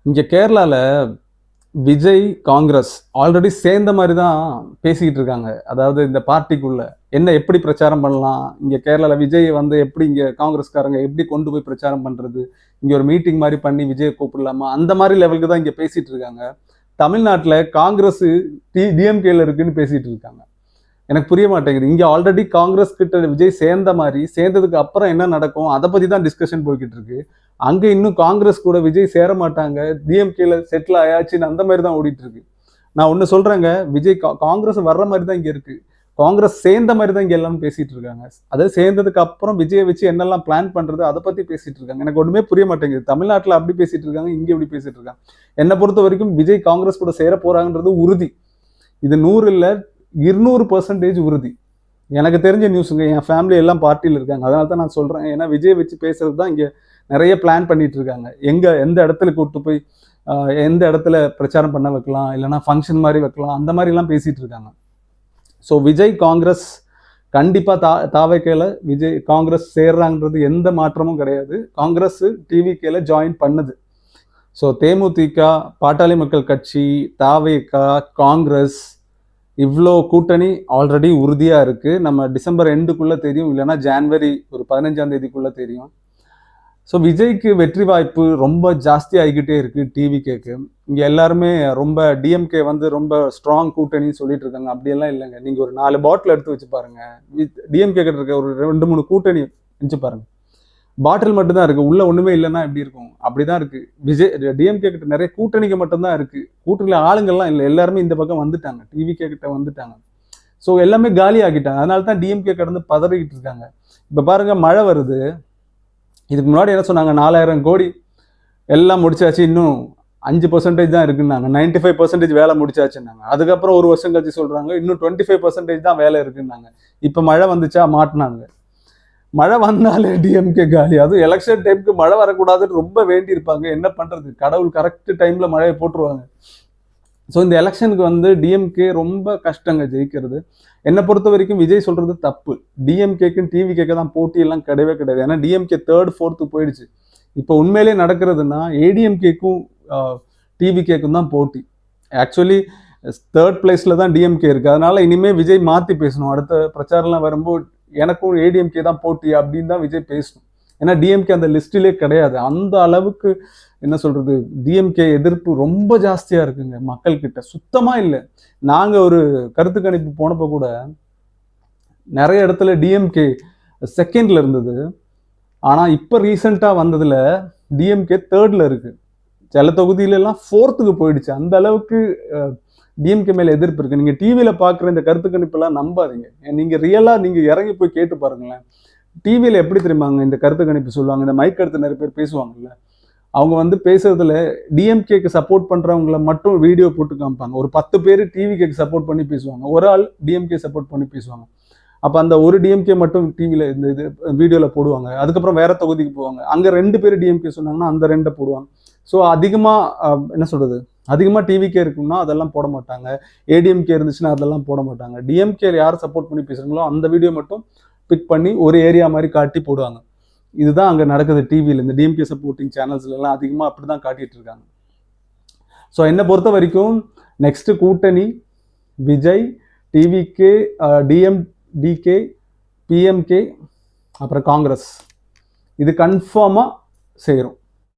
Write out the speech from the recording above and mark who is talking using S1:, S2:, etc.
S1: இங்க கேரளால விஜய், காங்கிரஸ் ஆல்ரெடி சேர்ந்த மாரி தான் பேசிக்கிட்டு இருக்காங்க. அதாவது இந்த பார்ட்டிக்குள்ள. என்ன எப்படி பிரச்சாரம் பண்ணலாம்? இங்க கேரளால விஜய் வந்து எப்படி இங்க காங்கிரஸ்காரங்க எப்படி கொண்டு போய் பிரச்சாரம் பண்றது? இங்க ஒரு மீட்டிங் மாரி பண்ணி விஜய கூப்பிடலாமா? அந்த மாரி லெவலுக்கு தான் இங்க பேசிட்டு இருக்காங்க. தமிழ்நாட்டுல காங்கிரஸ் டிஎம்கேல இருக்குன்னு பேசிட்டு இருக்காங்க. எனக்கு புரிய மாட்டேங்குது. இங்க ஆல்ரெடி காங்கிரஸ் கிட்ட விஜய் சேர்ந்த மாரி, சேர்ந்ததுக்கு அப்புறம் என்ன நடக்கும்? அத பத்தி தான் டிஸ்கஷன் போய்க்கிட்டு இருக்கு. அங்க இன்னும் காங்கிரஸ் கூட விஜய் சேர மாட்டாங்க. டிஎம்கேல செட்டில் ஆயாச்சுன்னு அந்த மாரி தான் ஓடிட்டு இருக்கு. நான் ஒண்ணு சொல்றேங்க, விஜய் காங்கிரஸ் வர்ற மாரி தான் இங்க இருக்கு. காங்கிரஸ் சேர்ந்த மாரி தான் இங்க எல்லாரும் பேசிட்டு இருக்காங்க. அதாவது சேர்ந்ததுக்கு அப்புறம் விஜய வச்சு என்னெல்லாம் பிளான் பண்றது அத பத்தி பேசிட்டு இருக்காங்க. எனக்கு ஒண்ணுமே புரிய மாட்டேங்குது. தமிழ்நாட்டுல அப்படி பேசிட்டு இருக்காங்க, இங்க இப்படி பேசிட்டு இருக்காங்க. என்ன பொறுத்த வரைக்கும் விஜய் காங்கிரஸ் கூட சேர போறாங்கன்றது உறுதி. இது 100 இல்ல 200% உறுதி. எனக்கு தெரிஞ்ச நியூஸுங்க. என் ஃபேமிலி எல்லாம் பார்ட்டியில இருக்காங்க. அதனால தான் நான் சொல்றேன். ஏன்னா விஜய் வச்சு பேசுறது தான் இங்க நிறைய பிளான் பண்ணிட்டு இருக்காங்க. எந்த இடத்துல கூட்டு போய் எந்த இடத்துல பிரச்சாரம் பண்ண வைக்கலாம், இல்லைன்னா ஃபங்க்ஷன் மாதிரி வைக்கலாம், அந்த மாதிரி எல்லாம் பேசிட்டு இருக்காங்க. ஸோ விஜய் காங்கிரஸ் கண்டிப்பா தாவேக்கையில விஜய் காங்கிரஸ் சேர்றாங்கிறது எந்த மாற்றமும் கிடையாது. காங்கிரஸ் டிவிகேல ஜாயின் பண்ணுது. ஸோ தேமுதிக, பாட்டாளி மக்கள் கட்சி, தாவேகா, காங்கிரஸ் இவ்வளோ கூட்டணி ஆல்ரெடி உறுதியா இருக்கு. நம்ம டிசம்பர் எண்டுக்குள்ள தெரியும், இல்லைன்னா ஜான்வரி ஒரு 15ஆம் தேதிக்குள்ள தெரியும். ஸோ விஜய்க்கு வெற்றி வாய்ப்பு ரொம்ப ஜாஸ்தி ஆகிக்கிட்டே இருக்கு டிவிகேக்கு. இங்க எல்லாருமே ரொம்ப டிஎம்கே வந்து ரொம்ப ஸ்ட்ராங் கூட்டணின்னு சொல்லிட்டு இருக்காங்க. அப்படியெல்லாம் இல்லைங்க. நீங்க ஒரு 4 பாட்டில் எடுத்து வச்சு பாருங்க. டிஎம்கே கிட்ட இருக்க ஒரு 2-3 கூட்டணி வச்சு பாருங்க. பாட்டில் மட்டும் தான் இருக்கு. உள்ள ஒண்ணுமே இல்லைன்னா எப்படி இருக்கும்? அப்படிதான் இருக்கு. விஜய் டிஎம்கே கிட்ட நிறைய கூட்டணிக்கு மட்டும்தான் இருக்கு. கூட்டணியில ஆளுங்கள்லாம் இல்லை. எல்லாருமே இந்த பக்கம் வந்துட்டாங்க. டிவிகே கிட்ட வந்துட்டாங்க. ஸோ எல்லாமே காலி ஆகிட்டாங்க. அதனால தான் டிஎம்கே கடந்து பதறிக்கிட்டு இருக்காங்க. இப்ப பாருங்க, மழை வருது. இதுக்கு முன்னாடி என்ன சொன்னாங்க? 4000 கோடி எல்லாம் முடிச்சாச்சு, இன்னும் 5% தான் இருக்குன்னாங்க. 95% வேலை முடிச்சாச்சுன்னாங்க. அதுக்கப்புறம் ஒரு வருஷம் கழிச்சு சொல்றாங்க இன்னும் 25% தான் வேலை இருக்குன்னாங்க. இப்ப மழை வந்துச்சா? மாட்டினாங்க. மழை வந்தாலே டிஎம்கே காலி. அதுவும் எலெக்ஷன் டைமுக்கு மழை வரக்கூடாதுன்னு ரொம்ப வேண்டி இருப்பாங்க. என்ன பண்றது? கடவுள் கரெக்ட் டைம்ல மழையை போட்டுருவாங்க. ஸோ இந்த எலெக்ஷனுக்கு வந்து டிஎம்கே ரொம்ப கஷ்டங்க ஜெயிக்கிறது. என்னை பொறுத்த வரைக்கும் விஜய் சொல்றது தப்பு. டிஎம்கேக்கும் டிவிகேக்கு தான் போட்டி எல்லாம் கிடையவே கிடையாது. ஏன்னா டிஎம்கே 3rd 4th போயிடுச்சு. இப்போ உண்மையிலே நடக்கிறதுனா ஏடிஎம்கேக்கும் டிவிகேக்கும் தான் போட்டி. ஆக்சுவலி 3rd பிளேஸ்ல தான் டிஎம்கே இருக்கு. அதனால இனிமே விஜய் மாத்தி பேசணும். அடுத்த பிரச்சாரம்லாம் வரும்போது எனக்கும் ஏடிஎம்கே தான் போட்டி அப்படின்னு தான் விஜய் பேசணும். ஏன்னா டிஎம்கே அந்த லிஸ்டிலே கிடையாது. அந்த அளவுக்கு என்ன சொல்றது, டிஎம்கே எதிர்ப்பு ரொம்ப ஜாஸ்தியா இருக்குங்க மக்கள் கிட்ட. சுத்தமா இல்லை. நாங்க ஒரு கருத்து கணிப்பு போனப்போ கூட நிறைய இடத்துல டிஎம்கே செகண்ட்ல இருந்தது. ஆனா இப்ப ரீசெண்டா வந்ததுல டிஎம்கே 3rdல இருக்கு. சில தொகுதியில எல்லாம் 4th போயிடுச்சு. அந்த அளவுக்கு டிஎம்கே மேல எதிர்ப்பு இருக்கு. நீங்க டிவியில பாக்குற இந்த கருத்து கணிப்பு எல்லாம் நம்பாதீங்க. நீங்க ரியலா நீங்க இறங்கி போய் கேட்டு பாருங்களேன். டிவியில எப்படி தெரியுமாங்க இந்த கருத்து கணிப்பு சொல்லுவாங்க? இந்த மைக் எடுத்து நிறைய பேர் பேசுவாங்கல்ல, அவங்க வந்து பேசுறதுல டிஎம்கேக்கு சப்போர்ட் பண்றவங்களை மட்டும் வீடியோ போட்டு காமிப்பாங்க. ஒரு 10 பேர் டிவிகேக்கு சப்போர்ட் பண்ணி பேசுவாங்க, ஒரு ஆள் டிஎம்கே சப்போர்ட் பண்ணி பேசுவாங்க. அப்ப அந்த ஒரு டிஎம்கே மட்டும் டிவியில இந்த இது வீடியோல போடுவாங்க. அதுக்கப்புறம் வேற தொகுதிக்கு போவாங்க. அங்க 2 பேர் டிஎம்கே சொன்னாங்கன்னா அந்த 2 போடுவாங்க. ஸோ அதிகமா என்ன சொல்றது, அதிகமா டிவிகே இருக்குன்னா அதெல்லாம் போட மாட்டாங்க. ஏடிஎம்கே இருந்துச்சுன்னா அதெல்லாம் போட மாட்டாங்க. டிஎம்கே யார் சப்போர்ட் பண்ணி பேசுறாங்களோ அந்த வீடியோ மட்டும் பிக் பண்ணி ஒரு ஏரியா மாதிரி காட்டி போடுவாங்க. இதுதான் அங்க நடக்குது டிவியில். இந்த டிஎம்கே சப்போர்ட்டிங் சேனல்ஸ்ல எல்லாம் அதிகமா அப்படிதான் காட்டிட்டு இருக்காங்க. ஸோ என்னை பொறுத்த வரைக்கும் நெக்ஸ்ட் கூட்டணி விஜய், டிவிகே, டிஎம்டிகே, பிஎம்கே, அப்புறம் காங்கிரஸ். இது கன்ஃபார்மா சேரும்.